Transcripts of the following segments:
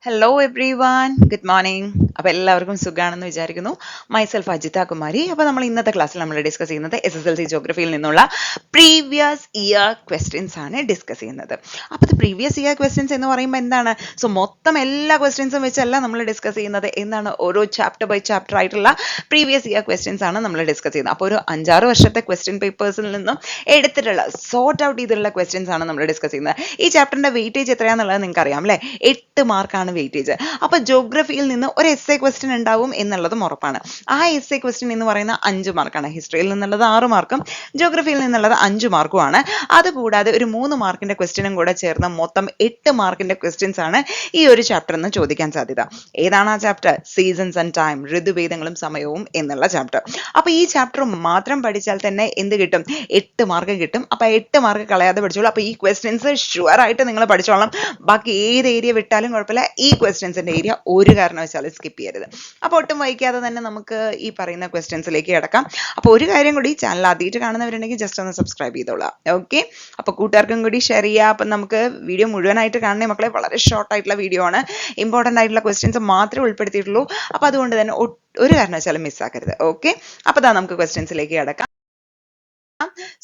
Hello every one, good morning. അപ്പോൾ എല്ലാവർക്കും സുഖമാണെന്ന് വിചാരിക്കുന്നു. മൈസെൽഫ് അജിത കുമാരി. അപ്പോൾ നമ്മൾ ഇന്നത്തെ ക്ലാസ്സിൽ നമ്മൾ ഡിസ്കസ് ചെയ്യുന്നത് SSLC ജോഗ്രഫിയിൽ നിന്നുള്ള പ്രീവിയസ് ഇയർ ക്വസ്റ്റ്യൻസ് ആണ് ഡിസ്കസ് ചെയ്യുന്നത്. അപ്പോൾ ഇത് പ്രീവിയസ് ഇയർ ക്വസ്റ്റ്യൻസ് എന്ന് പറയുമ്പോൾ എന്താണ്? സോ മൊത്തം എല്ലാ ക്വസ്റ്റ്യൻസും വെച്ചല്ല നമ്മൾ ഡിസ്കസ് ചെയ്യുന്നത്. എന്താണ്? ഓരോ ചാപ്റ്റർ ബൈ ചാപ്റ്റർ ആയിട്ടുള്ള പ്രീവിയസ് ഇയർ ക്വസ്റ്റ്യൻസ് ആണ് നമ്മൾ ഡിസ്കസ് ചെയ്യുന്നത്. അപ്പോൾ ഒരു 5-6 വർഷത്തെ ക്വസ്റ്റ്യൻ പേപ്പേഴ്സിൽ നിന്നും എടുത്തിട്ടുള്ള സോർട്ട് ഔട്ട് ചെയ്തിട്ടുള്ള ക്വസ്റ്റ്യൻസ് ആണ് നമ്മൾ ഡിസ്കസ് ചെയ്യുന്നത്. ഈ ചാപ്റ്ററിന്റെ വെയിറ്റേജ് എത്രയാണെന്നുള്ളത് നിങ്ങൾക്ക് അറിയാം അല്ലേ? 8 മാർക്കാണ് വെയിറ്റേജ്. അപ്പൊ ജോഗ്രഫിയിൽ നിന്ന് ഒരു എസ്സേ ക്വസ്റ്റ്യൻ ഉണ്ടാവും എന്നുള്ളതും ഉറപ്പാണ്. ആ എസ്സേ ക്വസ്റ്റ്യൻ എന്ന് പറയുന്ന 5 മാർക്കാണ്. ഹിസ്റ്ററിയിൽ നിന്നുള്ളത് 6 മാർക്കും ജോഗ്രഫിയിൽ നിന്നുള്ളത് 5 മാർക്കുമാണ്. അതുകൂടാതെ ഒരു 3 മാർക്കിന്റെ ക്വസ്റ്റ്യനും കൂടെ ചേർന്ന് മൊത്തം 8 മാർക്കിന്റെ ക്വസ്റ്റ്യൻസ് ആണ് ഈ ഒരു ചാപ്റ്ററിൽ നിന്ന് ചോദിക്കാൻ സാധ്യത. ഏതാണ് ആ ചാപ്റ്റർ? സീസൺസ് ആൻഡ് ടൈം, ഋതുഭേദങ്ങളും സമയവും എന്നുള്ള ചാപ്റ്റർ. അപ്പൊ ഈ ചാപ്റ്റർ മാത്രം പഠിച്ചാൽ തന്നെ എന്ത് കിട്ടും? 8 മാർക്ക് കിട്ടും. അപ്പൊ 8 മാർക്ക് കളയാതെ പഠിച്ചോളൂ. അപ്പൊ ഈ ക്വസ്റ്റ്യൻസ് ഷുവർ ആയിട്ട് നിങ്ങൾ പഠിച്ചോളാം. ബാക്കി ഏത് ഏരിയ വിട്ടാലും കുഴപ്പമില്ല, ഈ ക്വസ്റ്റ്യൻസിന്റെ ഏരിയ ഒരു കാരണവശാലും സ്കിപ്പ് ചെയ്യരുത്. അപ്പോൾ ഒട്ടും വൈകാതെ തന്നെ നമുക്ക് ഈ പറയുന്ന ക്വസ്റ്റ്യൻസിലേക്ക് കിടക്കാം. അപ്പോൾ ഒരു കാര്യം കൂടി, ചാനൽ ആദ്യമായിട്ട് കാണുന്നവരുണ്ടെങ്കിൽ ജസ്റ്റ് ഒന്ന് സബ്സ്ക്രൈബ് ചെയ്തോളാം. ഓക്കെ, അപ്പോൾ കൂട്ടുകാർക്കും കൂടി ഷെയർ ചെയ്യുക. അപ്പം നമുക്ക് വീഡിയോ മുഴുവനായിട്ട് കാണണേ മക്കളെ. വളരെ ഷോർട്ട് ആയിട്ടുള്ള വീഡിയോ ആണ്. ഇമ്പോർട്ടൻ്റ് ആയിട്ടുള്ള ക്വസ്റ്റ്യൻസ് മാത്രമേ ഉൾപ്പെടുത്തിയിട്ടുള്ളൂ. അപ്പോൾ അതുകൊണ്ട് തന്നെ ഒരു കാരണവശാലും മിസ്സാക്കരുത്. ഓക്കെ, അപ്പോൾ നമുക്ക് ക്വസ്റ്റ്യൻസിലേക്ക് കിടക്കാം.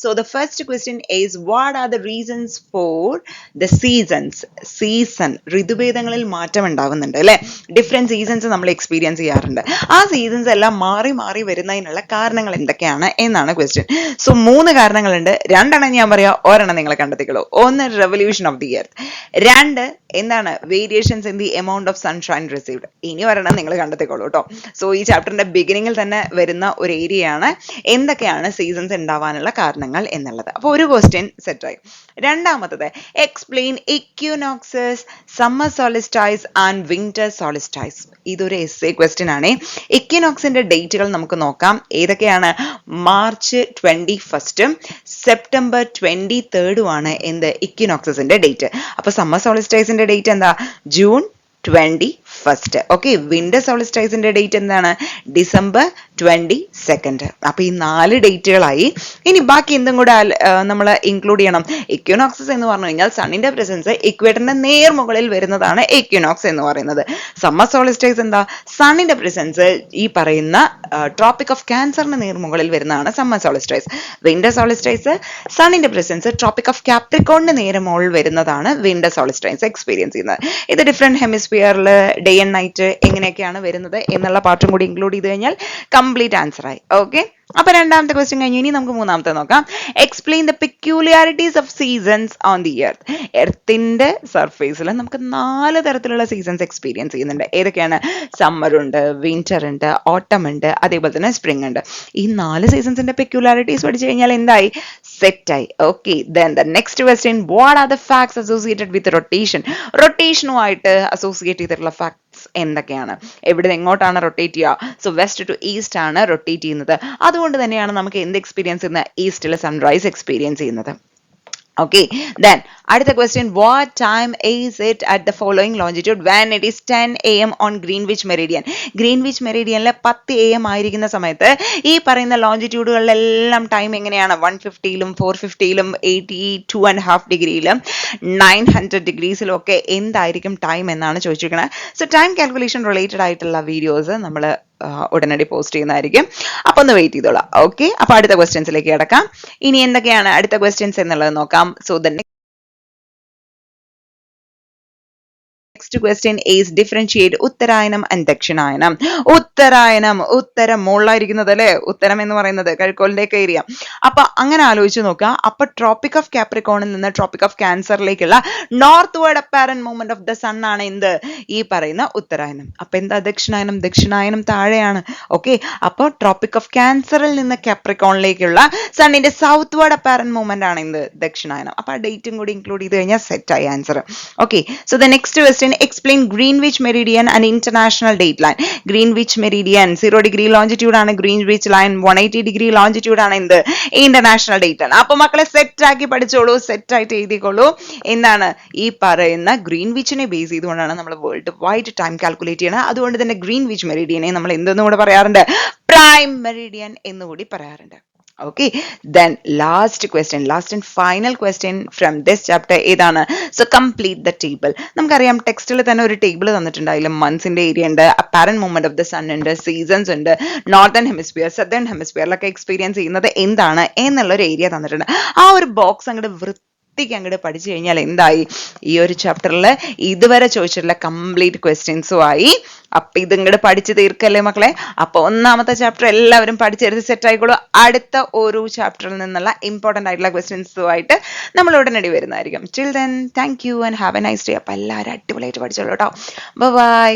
So the first question is, what are the reasons for the seasons? Season, ഋതുഭേദങ്ങളിൽ മാറ്റം ഉണ്ടാവുന്നുണ്ട് അല്ലേ? ഡിഫറെന്റ് സീസൺസ് നമ്മൾ എക്സ്പീരിയൻസ് ചെയ്യാറുണ്ട്. ആ സീസൺസ് എല്ലാം മാറി മാറി വരുന്നതിനുള്ള കാരണങ്ങൾ എന്തൊക്കെയാണ് എന്നാണ് ക്വസ്റ്റ്യൻ. സോ 3 കാരണങ്ങളുണ്ട്. 2 ഞാൻ പറയാം, ഒരെണ്ണം നിങ്ങൾ കണ്ടെത്തിക്കോളൂ. ഒന്ന്, റെവല്യൂഷൻ ഓഫ് ദി എർത്ത്. 2 എന്താണ്? Variations in the amount of sunshine received. ഇനി ഒരെണ്ണം നിങ്ങൾ കണ്ടെത്തിക്കോളൂ കേട്ടോ. സോ ഈ ചാപ്റ്ററിന്റെ ബിഗിനിങ്ങിൽ തന്നെ വരുന്ന ഒരു ഏരിയയാണ് എന്തൊക്കെയാണ് സീസൺസ് ഉണ്ടാവാനുള്ള കാരണങ്ങൾ എന്നുള്ളത്. അപ്പോൾ ഒരു ക്വസ്റ്റ്യൻ സെറ്റായി. രണ്ടാമത്തത്, explain equinoxes, summer solstice and winter solstice. ഇതൊരു എസ്സേ ക്വസ്റ്റ്യൻ ആണ്. ഇക്വിനോക്സിന്റെ ഡേറ്റുകൾ നമുക്ക് നോക്കാം. ഏതൊക്കെയാണ്? മാർച്ച് 21 സെപ്റ്റംബർ 23 ആണ് എന്ത്? ഇക്വിനോക്സസിന്റെ ഡേറ്റ്. അപ്പൊ സമ്മർ സോളിസ്റ്റൈസിന്റെ ഡേറ്റ് എന്താ? ജൂൺ 21. ഓക്കെ, വിന്റർ സോളിസ്റ്റൈസിന്റെ ഡേറ്റ് എന്താണ്? ഡിസംബർ 22. അപ്പൊ ഈ 4 ഡേറ്റുകളായി. ഇനി ബാക്കി എന്തും കൂടെ നമ്മൾ ഇൻക്ലൂഡ് ചെയ്യണം. ഇക്വിനോക്സസ് എന്ന് പറഞ്ഞു കഴിഞ്ഞാൽ സണ്ണിന്റെ പ്രസൻസ് ഇക്വേറ്ററിന്റെ നേർമുകളിൽ വരുന്നതാണ് ഇക്വിനോക്സ് എന്ന് പറയുന്നത്. സമ്മർ സോളിസ്റ്റൈസ് എന്താ? സണ്ണിന്റെ പ്രസൻസ് ഈ പറയുന്ന ട്രോപ്പിക് ഓഫ് ക്യാൻസറിന്റെ നേർമുകളിൽ വരുന്നതാണ് സമ്മർ സോളിസ്റ്റൈസ്. വിന്റർ സോളിസ്റ്റൈസ് സണ്ണിന്റെ പ്രസൻസ് ട്രോപ്പിക് ഓഫ് കാപ്രിക്കോണിന്റെ നേർമുകളിൽ വരുന്നതാണ് വിന്റർ സോളിസ്റ്റൈസ് എക്സ്പീരിയൻസ് ചെയ്യുന്നത്. ഇത് ഡിഫറെന്റ് ഹെമിസ്ഫിയറിൽ ഡേ ആൻഡ് നൈറ്റ് എങ്ങനെയൊക്കെയാണ് വരുന്നത് എന്നുള്ള പാർട്ടും കൂടി ഇൻക്ലൂഡ് ചെയ്ത് കഴിഞ്ഞാൽ കംപ്ലീറ്റ് ആൻസർ ആയി. ഓക്കെ, അപ്പൊ രണ്ടാമത്തെ ക്വസ്റ്റ്യൻ കഴിഞ്ഞു. ഇനി നമുക്ക് മൂന്നാമത്തെ നോക്കാം. Explain the peculiarities of seasons on the earth. എർത്തിന്റെ സർഫേസിൽ നമുക്ക് 4 തരത്തിലുള്ള സീസൺസ് എക്സ്പീരിയൻസ് ചെയ്യുന്നുണ്ട്. ഏതൊക്കെയാണ്? സമ്മർ ഉണ്ട്, വിന്റർ ഉണ്ട്, ഓട്ടം ഉണ്ട്, അതേപോലെ തന്നെ സ്പ്രിംഗ് ഉണ്ട്. ഈ 4 സീസൺസിന്റെ പെക്യൂലാരിറ്റീസ് പഠിച്ചു കഴിഞ്ഞാൽ എന്തായി? സെറ്റായി. Okay, then the next question, what are the facts associated with rotation? റൊട്ടേഷനുമായിട്ട് അസോസിയേറ്റ് ചെയ്തിട്ടുള്ള ഫാക്ട്സ് എന്തൊക്കെയാണ്? എവിടെ എങ്ങോട്ടാണ് റൊട്ടേറ്റ് ചെയ്യുക? സോ വെസ്റ്റ് ടു ഈസ്റ്റ് ആണ് റൊട്ടേറ്റ് ചെയ്യുന്നത്. അതുകൊണ്ട് തന്നെയാണ് നമുക്ക് എന്ത് എക്സ്പീരിയൻസ് ചെയ്യുന്നത്? ഈസ്റ്റിൽ സൺറൈസ് എക്സ്പീരിയൻസ് ചെയ്യുന്നത്. Okay, then അടുത്ത question, what time is it at the following longitude when it is 10 AM on Greenwich meridian? Greenwich meridianലെ 10 AM ആയിരിക്കുന്ന സമയത്ത് ഈ പറയുന്ന ലോഞ്ചിറ്റ്യൂഡുകളിലെല്ലാം ടൈം എങ്ങനെയാണ്? 150ലും 450ലും 82.5 ഡിഗ്രിയിലും 900 ഡിഗ്രീസിലും ഒക്കെ എന്തായിരിക്കും ടൈം എന്നാണ് ചോദിച്ചിരിക്കുന്നത്. സോ ടൈം കാൽക്കുലേഷൻ റിലേറ്റഡ് ആയിട്ടുള്ള വീഡിയോസ് നമ്മൾ ഉടനടി പോസ്റ്റ് ചെയ്യുന്നതായിരിക്കും. അപ്പൊ ഒന്ന് വെയിറ്റ് ചെയ്തോളാം. ഓക്കെ, അപ്പൊ അടുത്ത ക്വസ്റ്റ്യൻസിലേക്ക് കിടക്കാം. ഇനി എന്തൊക്കെയാണ് അടുത്ത ക്വസ്റ്റ്യൻസ് എന്നുള്ളത് നോക്കാം. So the next question is differentiate Uttarayan and ദക്ഷിണായനം. ഉത്തരായനം, ഉത്തരം മുകളിലായിരിക്കുന്നത് അല്ലെ? ഉത്തരം എന്ന് പറയുന്നത് കഴുക്കോലിന്റെ ഒക്കെ ഏരിയ. അപ്പൊ അങ്ങനെ ആലോചിച്ച് നോക്കുക. അപ്പൊ ട്രോപ്പിക് ഓഫ് കാപ്രിക്കോണിൽ നിന്ന് ട്രോപ്പിക് ഓഫ് ക്യാൻസറിലേക്കുള്ള northward apparent movement of the sun ആണ് എന്ത്? ഈ പറയുന്ന ഉത്തരായനം. അപ്പൊ എന്താ ദക്ഷിണായനം? ദക്ഷിണായനം താഴെയാണ്. ഓക്കെ, അപ്പൊ ട്രോപ്പിക് ഓഫ് ക്യാൻസറിൽ നിന്ന് കാപ്രിക്കോണിലേക്കുള്ള സണ്ണിന്റെ സൗത്ത് വേർഡ് അപ്പാരന്റ് മൂവ്മെന്റ് ആണ് എന്ത്? ദക്ഷിണായനം. അപ്പൊ ആ ഡേറ്റും കൂടി ഇൻക്ലൂഡ് ചെയ്ത് കഴിഞ്ഞാൽ സെറ്റ് ആയി answer. Okay, so the next question, explain Greenwich meridian and international date line. Greenwich meridian 0 degree longitude ആണ് Greenwich line, 180 degree longitude ആണ് എന്ത്? ഇന്റർനാഷണൽ ഡേറ്റ് ആണ്. അപ്പൊ മക്കളെ സെറ്റ് ആക്കി പഠിച്ചോളൂ, സെറ്റ് ആയിട്ട് എഴുതിക്കോളൂ. എന്താണ് ഈ പറയുന്ന ഗ്രീൻവിച്ചിനെ ബേസ് ചെയ്തുകൊണ്ടാണ് നമ്മൾ വേൾഡ് വൈഡ് ടൈം കാൽക്കുലേറ്റ് ചെയ്യണത്. അതുകൊണ്ട് തന്നെ ഗ്രീൻവിച്ച് മെറിഡിയനെ നമ്മൾ എന്തെന്നും കൂടെ പറയാറുണ്ട്? പ്രൈം മെറിഡിയൻ എന്നുകൂടി പറയാറുണ്ട്. Okay, then last and final question from this chapter ഏതാണ്? So complete the table. നമുക്കറിയാം ടെക്സ്റ്റിൽ തന്നെ ഒരു ടേബിൾ തന്നിട്ടുണ്ട്. അതിൽ മന്ത്സിന്റെ ഏരിയ ഉണ്ട്, apparent movement of the sun ഉണ്ട്, സീസൺസ് ഉണ്ട്, നോർത്തേൺ ഹെമിസ്ഫിയർ സദേൺ ഹെമിസ്ഫിയറിലൊക്കെ എക്സ്പീരിയൻസ് ചെയ്യുന്നത് എന്താണ് എന്നുള്ള ഒരു ഏരിയ തന്നിട്ടുണ്ട്. ആ ഒരു ബോക്സ് അങ്ങോട്ട് അങ്ങോട്ട് പഠിച്ചു കഴിഞ്ഞാൽ എന്തായി? ഈ ഒരു ചാപ്റ്ററിൽ ഇതുവരെ ചോദിച്ചിട്ടുള്ള കംപ്ലീറ്റ് ക്വസ്റ്റ്യൻസുമായി. അപ്പൊ ഇതിങ്ങോട്ട് പഠിച്ചു തീർക്കല്ലേ മക്കളെ? അപ്പൊ ഒന്നാമത്തെ ചാപ്റ്റർ എല്ലാവരും പഠിച്ചെടുത്ത് സെറ്റ് ആയിക്കോളൂ. അടുത്ത ഒരു ചാപ്റ്ററിൽ നിന്നുള്ള ഇമ്പോർട്ടന്റ് ആയിട്ടുള്ള ക്വസ്റ്റ്യൻസുമായിട്ട് നമ്മൾ ഉടനടി വരുന്നതായിരിക്കും. Till then thank you and have A nice day. അപ്പൊ എല്ലാവരും അടിപൊളിയായിട്ട് പഠിച്ചോളൂ കേട്ടോ. ബൈ.